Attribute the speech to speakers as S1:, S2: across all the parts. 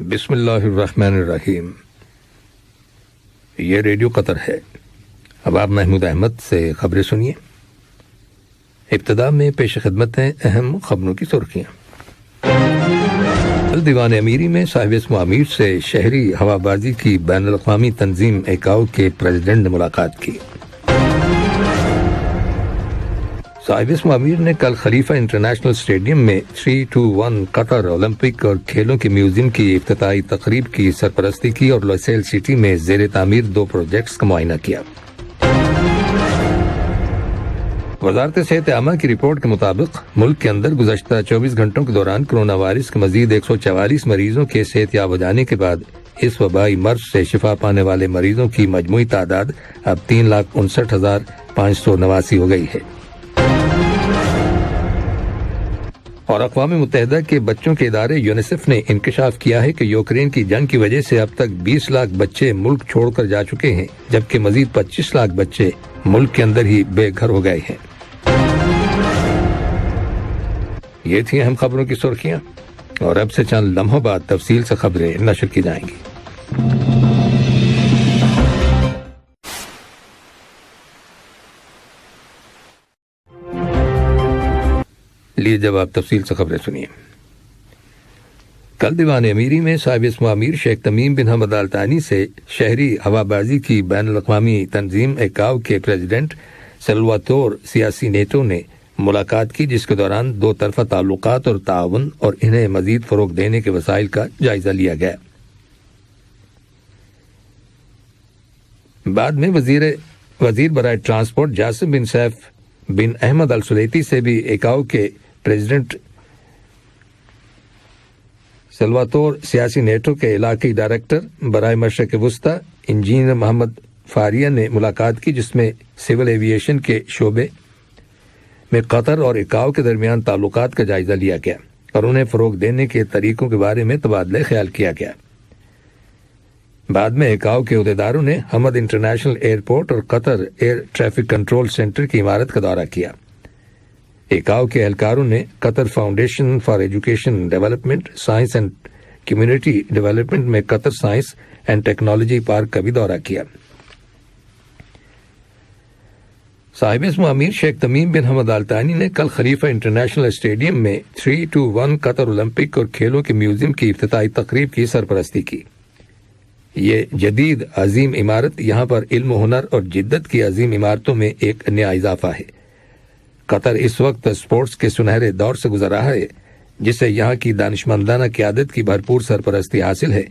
S1: بسم اللہ الرحمن الرحیم۔ یہ ریڈیو قطر ہے۔ اب آپ محمود احمد سے خبریں سنیے۔ ابتدا میں پیش خدمت ہیں اہم خبروں کی سرخیاں۔ کل دیوان امیری میں صاحب اسم امیر سے شہری ہوا بازی کی بین الاقوامی تنظیم ایکاؤ کے پریزیڈنٹ نے ملاقات کی۔ صاحب اسم امیر نے کل خلیفہ انٹرنیشنل اسٹیڈیم میں 321 قطر اولمپک اور کھیلوں کے میوزیم کی افتتاحی تقریب کی سرپرستی کی اور لوسیل سٹی میں زیر تعمیر 2 پروجیکٹس کا معائنہ کیا۔ وزارت صحت عامہ کی رپورٹ کے مطابق ملک کے اندر گزشتہ 24 گھنٹوں کے دوران کرونا وائرس کے مزید 144 مریضوں کے صحت یاب ہو جانے کے بعد اس وبائی مرض سے شفا پانے والے مریضوں کی مجموعی تعداد اب 3,59,589 ہو گئی ہے۔ اور اقوام متحدہ کے بچوں کے ادارے یونیسیف نے انکشاف کیا ہے کہ یوکرین کی جنگ کی وجہ سے اب تک 20 لاکھ بچے ملک چھوڑ کر جا چکے ہیں، جبکہ مزید 25 لاکھ بچے ملک کے اندر ہی بے گھر ہو گئے ہیں۔ یہ تھی اہم خبروں کی سرخیاں، اور اب سے چند لمحوں بعد تفصیل سے خبریں نشر کی جائیں گی۔ لیے جب آپ تفصیل سے خبریں سنیے۔ کل دیوان امیری میں صاحب اسم امیر شیخ تمیم بن حمد آل ثانی سے شہری ہوا بازی کی بین الاقوامی تنظیم ایکاؤ کے پریزیڈنٹ سلواتور سیاسی نیٹو نے ملاقات کی، جس کے دوران 2 طرفہ تعلقات اور تعاون اور انہیں مزید فروغ دینے کے وسائل کا جائزہ لیا گیا۔ بعد میں وزیر برائے ٹرانسپورٹ جاسم بن سیف بن احمد السلیتی سے بھی ایکاؤ کے پریزیڈنٹ سلواتور سیاسی نیٹو کے علاقائی ڈائریکٹر برائے مشرق وسطی انجینئر محمد فاریہ نے ملاقات کی، جس میں سول ایوییشن کے شعبے میں قطر اور ایکاؤ کے درمیان تعلقات کا جائزہ لیا گیا اور انہیں فروغ دینے کے طریقوں کے بارے میں تبادلہ خیال کیا گیا۔ بعد میں ایکاؤ کے عہدیداروں نے حمد انٹرنیشنل ایئرپورٹ اور Qatar air traffic control centre کی عمارت کا دورہ کیا۔ ایکاؤ کے اہلکاروں نے Qatar Foundation for Education Development, Science and Community Development میں Qatar Science and Technology Park کا بھی دورہ کیا۔ صاحب اسم امیر شیخ تمیم بن حمد آل ثانی نے کل خلیفہ انٹرنیشنل اسٹیڈیم میں 321 قطر اولمپک اور کھیلوں کے میوزیم کی افتتاحی تقریب کی سرپرستی کی۔ یہ جدید عظیم عمارت یہاں پر علم و ہنر اور جدت کی عظیم عمارتوں میں ایک نیا اضافہ ہے۔ قطر اس وقت سپورٹس کے سنہرے دور سے گزر رہا ہے، جسے یہاں کی دانشمندانہ قیادت کی بھرپور سرپرستی حاصل ہے،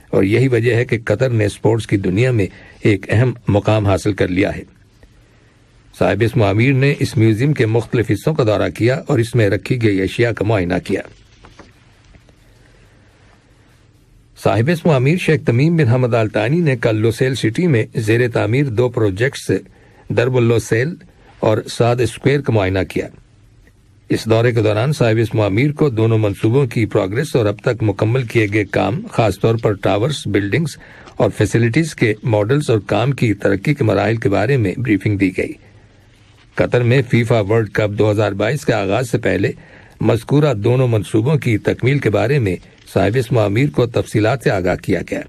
S1: اور یہی وجہ ہے کہ قطر نے سپورٹس کی دنیا میں ایک اہم مقام حاصل کر لیا ہے۔ صاحب اسم امیر نے اس میوزیم کے مختلف حصوں کا دورہ کیا اور اس میں رکھی گئی اشیاء کا معائنہ کیا۔ صاحب اسم امیر شیخ تمیم بن حمد آل ثانی نے کل لوسیل سٹی میں زیر تعمیر 2 پروجیکٹس درب اللوسیل اور سعد اسکوائر کا معائنہ کیا۔ اس دورے کے دوران صاحب اسم امیر کو دونوں منصوبوں کی پروگرس اور اب تک مکمل کیے گئے کام، خاص طور پر ٹاورز، بلڈنگز اور فیسلٹیز کے ماڈلز اور کام کی ترقی کے مراحل کے بارے میں بریفنگ دی گئی۔ قطر میں فیفا ورلڈ کپ 2022 کے آغاز سے پہلے مذکورہ دونوں منصوبوں کی تکمیل کے بارے میں صاحب اسم امیر کو تفصیلات سے آگاہ کیا گیا۔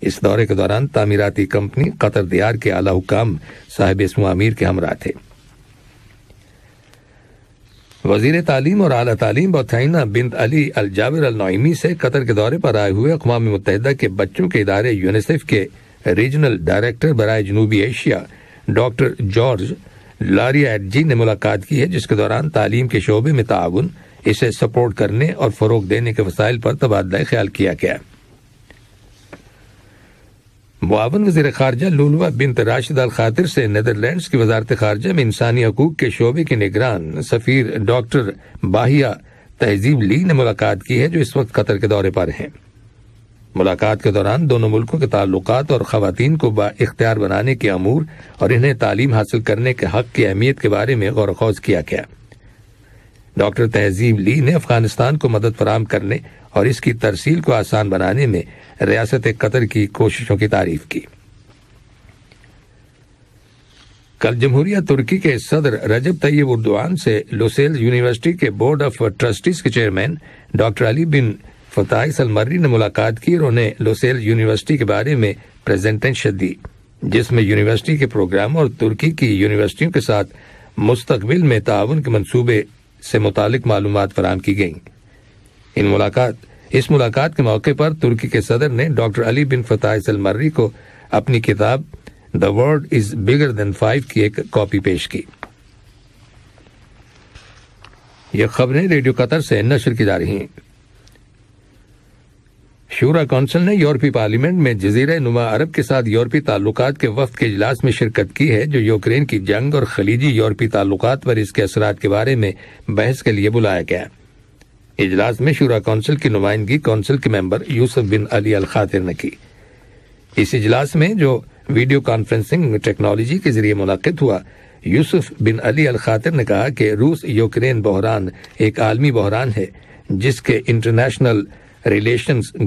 S1: اس دورے کے دوران تعمیراتی کمپنی قطر دیار کے اعلیٰ حکام صاحب اسم امیر کے ہمراہ تھے۔ وزیر تعلیم اور اعلیٰ تعلیم بطحینہ بنت علی الجابر النعیمی سے قطر کے دورے پر آئے ہوئے اقوام متحدہ کے بچوں کے ادارے یونیسیف کے ریجنل ڈائریکٹر برائے جنوبی ایشیا ڈاکٹر جارج لاری ایڈجی نے ملاقات کی ہے، جس کے دوران تعلیم کے شعبے میں تعاون، اسے سپورٹ کرنے اور فروغ دینے کے وسائل پر تبادلہ خیال کیا گیا۔ معاون وزیر خارجہ لولوا بنت راشد الخاطر سے نیدرلینڈز کی وزارت خارجہ میں انسانی حقوق کے شعبے کی نگران سفیر ڈاکٹر باہیہ تہذیب لی نے ملاقات کی ہے، جو اس وقت قطر کے دورے پر ہیں۔ ملاقات کے دوران دونوں ملکوں کے تعلقات اور خواتین کو با اختیار بنانے کے امور اور انہیں تعلیم حاصل کرنے کے حق کی اہمیت کے بارے میں غور و خوض کیا گیا۔ ڈاکٹر تہذیب لی نے افغانستان کو مدد فراہم کرنے اور اس کی ترسیل کو آسان بنانے میں ریاست قطر کی کوششوں کی تعریف کی۔ کل جمہوریہ ترکی کے صدر رجب طیب اردوان سے لوسیل یونیورسٹی کے بورڈ آف ٹرسٹیز کے چیئرمین ڈاکٹر علی بن فتائس المری نے ملاقات کی اور انہیں لوسیل یونیورسٹی کے بارے میں پریزنٹیشن دی، جس میں یونیورسٹی کے پروگرام اور ترکی کی یونیورسٹیوں کے ساتھ مستقبل میں تعاون کے منصوبے سے متعلق معلومات فراہم کی گئیں۔ اس ملاقات کے موقع پر ترکی کے صدر نے ڈاکٹر علی بن فتائس المری کو اپنی کتاب The World is Bigger Than 5 کی ایک کاپی پیش کی۔ یہ خبریں ریڈیو قطر سے نشر کی جا رہی ہیں۔ شورا کونسل نے یورپی پارلیمنٹ میں جزیرہ نما عرب کے ساتھ یورپی تعلقات کے وفد کے اجلاس میں شرکت کی ہے، جو یوکرین کی جنگ اور خلیجی یورپی تعلقات پر اس کے اثرات کے بارے میں بحث کے لیے بلایا گیا۔ اجلاس میں شورا کونسل کی نمائندگی کونسل کے ممبر یوسف بن علی الخاطر نے کی۔ اس اجلاس میں جو ویڈیو کانفرنسنگ ٹیکنالوجی کے ذریعے منعقد ہوا، یوسف بن علی الخاطر نے کہا کہ روس یوکرین بحران ایک عالمی بحران ہے جس کے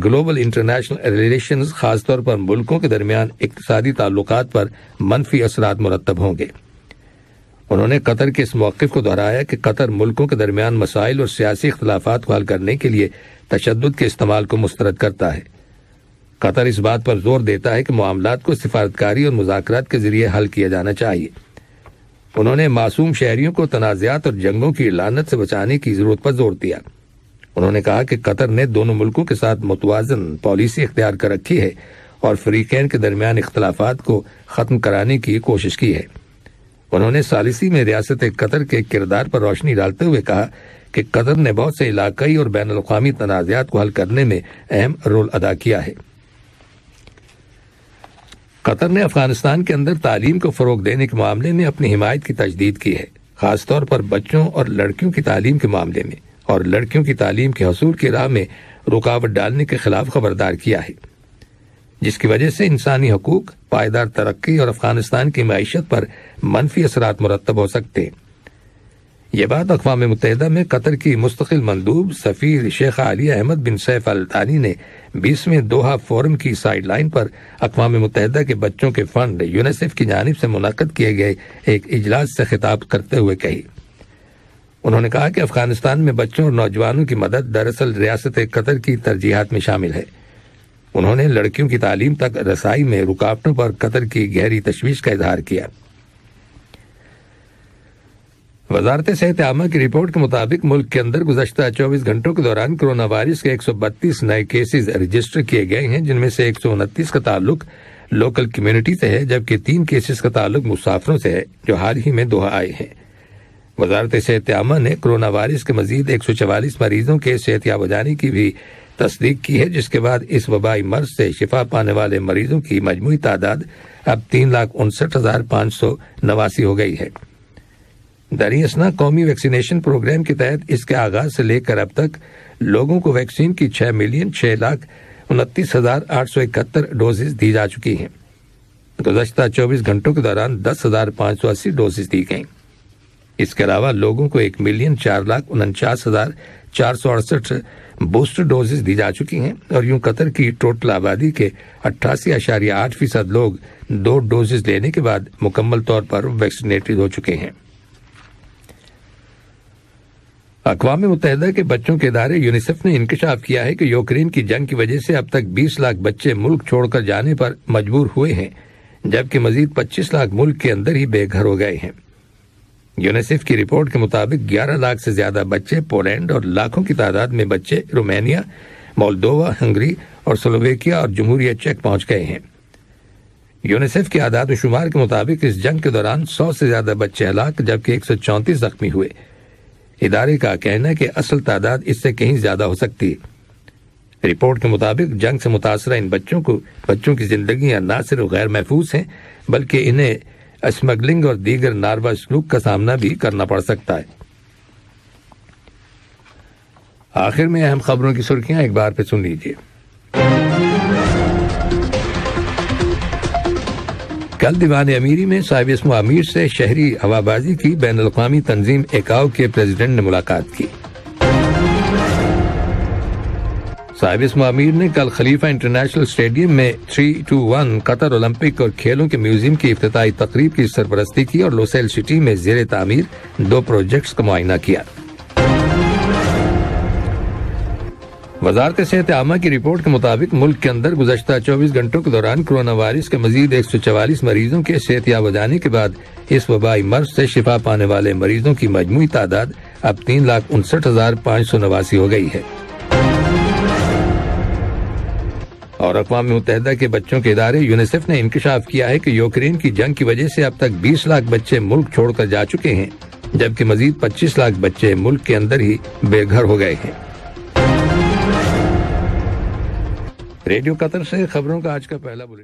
S1: گلوبل انٹرنیشنل ریلیشنز خاص طور پر ملکوں کے درمیان اقتصادی تعلقات پر منفی اثرات مرتب ہوں گے۔ انہوں نے قطر کے اس موقف کو دہرایا کہ قطر ملکوں کے درمیان مسائل اور سیاسی اختلافات کو حل کرنے کے لیے تشدد کے استعمال کو مسترد کرتا ہے۔ قطر اس بات پر زور دیتا ہے کہ معاملات کو سفارتکاری اور مذاکرات کے ذریعے حل کیا جانا چاہیے۔ انہوں نے معصوم شہریوں کو تنازعات اور جنگوں کی لعنت سے بچانے کی ضرورت پر زور دیا۔ انہوں نے کہا کہ قطر نے دونوں ملکوں کے ساتھ متوازن پالیسی اختیار کر رکھی ہے اور فریقین کے درمیان اختلافات کو ختم کرانے کی کوشش کی ہے۔ انہوں نے ثالثی میں ریاست قطر کے کردار پر روشنی ڈالتے ہوئے کہا کہ قطر نے بہت سے علاقائی اور بین الاقوامی تنازعات کو حل کرنے میں اہم رول ادا کیا ہے۔ قطر نے افغانستان کے اندر تعلیم کو فروغ دینے کے معاملے میں اپنی حمایت کی تجدید کی ہے، خاص طور پر بچوں اور لڑکیوں کی تعلیم کے معاملے میں، اور لڑکیوں کی تعلیم کے حصول کی راہ میں رکاوٹ ڈالنے کے خلاف خبردار کیا ہے، جس کی وجہ سے انسانی حقوق، پائیدار ترقی اور افغانستان کی معیشت پر منفی اثرات مرتب ہو سکتے ہیں۔ یہ بات اقوام متحدہ میں قطر کی مستقل مندوب سفیر شیخ علی احمد بن سیف ال ثانی نے 20ویں دوحہ فورم کی سائیڈ لائن پر اقوام متحدہ کے بچوں کے فنڈ یونیسیف کی جانب سے منعقد کیے گئے ایک اجلاس سے خطاب کرتے ہوئے کہی۔ انہوں نے کہا کہ افغانستان میں بچوں اور نوجوانوں کی مدد دراصل ریاست قطر کی ترجیحات میں شامل ہے۔ انہوں نے لڑکیوں کی تعلیم تک رسائی میں رکاوٹوں پر قطر کی گہری تشویش کا اظہار کیا۔ وزارت صحت عامہ کی رپورٹ کے مطابق ملک کے اندر گزشتہ 24 گھنٹوں کے دوران کرونا وائرس کے 132 نئے کیسز رجسٹر کیے گئے ہیں، جن میں سے 129 کا تعلق لوکل کمیونٹی سے ہے، جبکہ 3 کیسز کا تعلق مسافروں سے ہے جو حال ہی میں دوحہ آئے ہیں۔ وزارت صحت عامہ نے کرونا وائرس کے مزید 144 مریضوں کے صحت یاب ہو جانے کی بھی تصدیق کی ہے، جس کے بعد اس وبائی مرض سے شفا پانے والے مریضوں کی مجموعی تعداد اب 3,59,589 ہو گئی ہے۔ دریں اثنا قومی ویکسینیشن پروگرام کے تحت اس کے آغاز سے لے کر اب تک لوگوں کو ویکسین کی 6,06,29,871 ڈوزز دی جا چکی ہیں۔ گزشتہ 24 گھنٹوں کے دوران 10,580 ڈوزز دی گئیں۔ اس کے علاوہ لوگوں کو 1,04,49,468 بوسٹر ڈوزز دی جا چکی ہیں، اور یوں قطر کی ٹوٹل آبادی کے 88.8% لوگ 2 ڈوزز لینے کے بعد مکمل طور پر ویکسینیٹڈ ہو چکے ہیں۔ اقوام متحدہ کے بچوں کے ادارے یونیسیف نے انکشاف کیا ہے کہ یوکرین کی جنگ کی وجہ سے اب تک 20 لاکھ بچے ملک چھوڑ کر جانے پر مجبور ہوئے ہیں، جبکہ مزید 25 لاکھ ملک کے اندر ہی بے گھر ہو گئے ہیں۔ یونیسیف کی رپورٹ کے مطابق 11 لاکھ سے زیادہ بچے پولینڈ اور لاکھوں کی تعداد میں بچے رومانیہ، مولدووا، ہنگری اور سلوواکیہ اور جمہوریہ چیک پہنچ گئے ہیں۔ یونیسیف کے اعداد و شمار کے مطابق اس جنگ کے دوران 100 سے زیادہ بچے ہلاک جبکہ 134 زخمی ہوئے۔ ادارے کا کہنا ہے کہ اصل تعداد اس سے کہیں زیادہ ہو سکتی ہے۔ رپورٹ کے مطابق جنگ سے متاثرہ ان بچوں کی زندگیاں نہ صرف غیر محفوظ ہیں بلکہ انہیں اسمگلنگ اور دیگر ناروا سلوک کا سامنا بھی کرنا پڑ سکتا ہے۔ آخر میں اہم خبروں کی سرخیاں ایک بار پھر سن لیجیے۔ کل دیوان امیری میں صاحب اسم امیر سے شہری ہوابازی کی بین الاقوامی تنظیم ایکاو کے پریزیڈنٹ نے ملاقات کی۔ صاحب اسم امیر نے کل خلیفہ انٹرنیشنل اسٹیڈیم میں 3-1 قطر اولمپک اور کھیلوں کے میوزیم کی افتتاحی تقریب کی سرپرستی کی اور لوسیل سٹی میں زیر تعمیر 2 پروجیکٹس کا معائنہ کیا۔ وزارت صحت عامہ کی رپورٹ کے مطابق ملک کے اندر گزشتہ 24 گھنٹوں کے دوران کرونا وائرس کے مزید 144 مریضوں کے صحت یاب ہو جانے کے بعد اس وبائی مرض سے شفا پانے والے مریضوں کی مجموعی تعداد اب 3,59,589 ہو گئی ہے۔ اور اقوام متحدہ کے بچوں کے ادارے یونیسیف نے انکشاف کیا ہے کہ یوکرین کی جنگ کی وجہ سے اب تک 20 لاکھ بچے ملک چھوڑ کر جا چکے ہیں، جبکہ مزید 25 لاکھ بچے ملک کے اندر ہی بے گھر ہو گئے ہیں۔ ریڈیو قطر سے خبروں کا آج کا پہلا بلیٹن۔